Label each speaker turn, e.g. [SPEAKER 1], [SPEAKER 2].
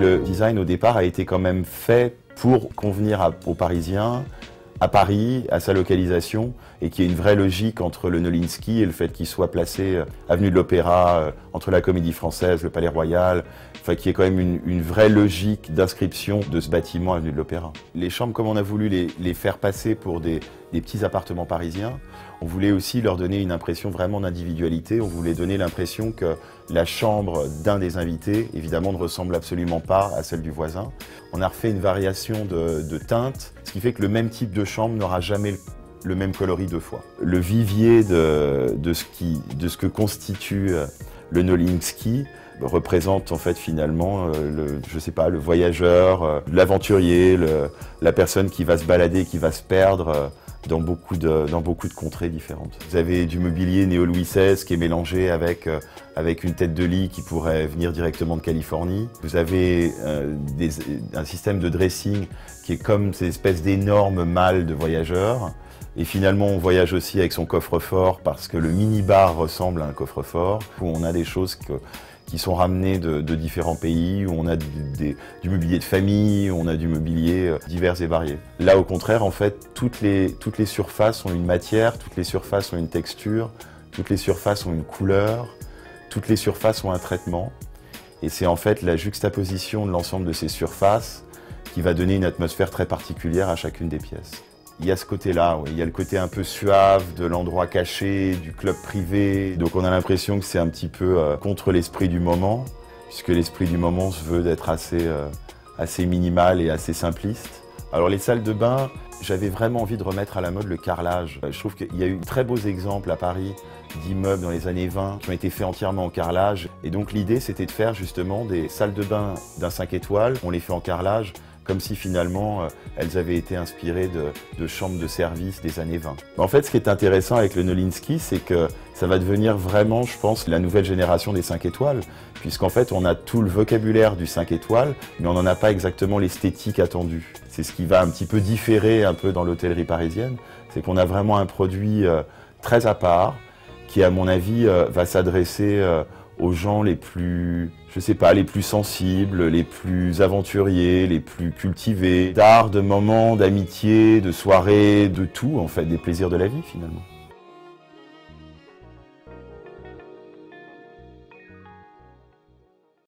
[SPEAKER 1] le design au départ a été quand même fait pour convenir aux Parisiens, à Paris, à sa localisation, et qu'il y ait une vraie logique entre le Nolinski et le fait qu'il soit placé avenue de l'Opéra, entre la Comédie Française, le Palais Royal, enfin qu'il y ait quand même une vraie logique d'inscription de ce bâtiment avenue de l'Opéra. Les chambres, comme on a voulu les faire passer pour des petits appartements parisiens, on voulait aussi leur donner une impression vraiment d'individualité. On voulait donner l'impression que la chambre d'un des invités, évidemment, ne ressemble absolument pas à celle du voisin. On a refait une variation de teintes, ce qui fait que le même type de chambre n'aura jamais le même coloris deux fois. Le vivier de ce que constitue le Nolinski représente en fait finalement le voyageur, l'aventurier, la personne qui va se balader, qui va se perdre dans beaucoup de contrées différentes. Vous avez du mobilier néo-Louis XVI qui est mélangé avec une tête de lit qui pourrait venir directement de Californie. Vous avez un système de dressing qui est comme ces espèces d'énormes malles de voyageurs. Et finalement, on voyage aussi avec son coffre-fort parce que le mini-bar ressemble à un coffre-fort où on a des choses qui sont ramenées de différents pays, où on a du mobilier de famille, où on a du mobilier divers et variés. Là, au contraire, en fait, toutes les surfaces ont une matière, toutes les surfaces ont une texture, toutes les surfaces ont une couleur, toutes les surfaces ont un traitement. Et c'est en fait la juxtaposition de l'ensemble de ces surfaces qui va donner une atmosphère très particulière à chacune des pièces. Il y a ce côté-là, oui. Il y a le côté un peu suave de l'endroit caché, du club privé. Donc on a l'impression que c'est un petit peu contre l'esprit du moment, puisque l'esprit du moment se veut d'être assez minimal et assez simpliste. Alors les salles de bain, j'avais vraiment envie de remettre à la mode le carrelage. Je trouve qu'il y a eu de très beaux exemples à Paris d'immeubles dans les années 20 qui ont été faits entièrement en carrelage. Et donc l'idée, c'était de faire justement des salles de bain d'un 5 étoiles. On les fait en carrelage, comme si finalement elles avaient été inspirées de chambres de service des années 20. En fait, ce qui est intéressant avec le Nolinski, c'est que ça va devenir vraiment, je pense, la nouvelle génération des 5 étoiles, puisqu'en fait, on a tout le vocabulaire du 5 étoiles, mais on n'en a pas exactement l'esthétique attendue. C'est ce qui va un petit peu différer un peu dans l'hôtellerie parisienne, c'est qu'on a vraiment un produit très à part, qui, à mon avis, va s'adresser aux gens les plus, je sais pas, les plus sensibles, les plus aventuriers, les plus cultivés, d'art, de moments, d'amitié, de soirées, de tout, en fait, des plaisirs de la vie, finalement.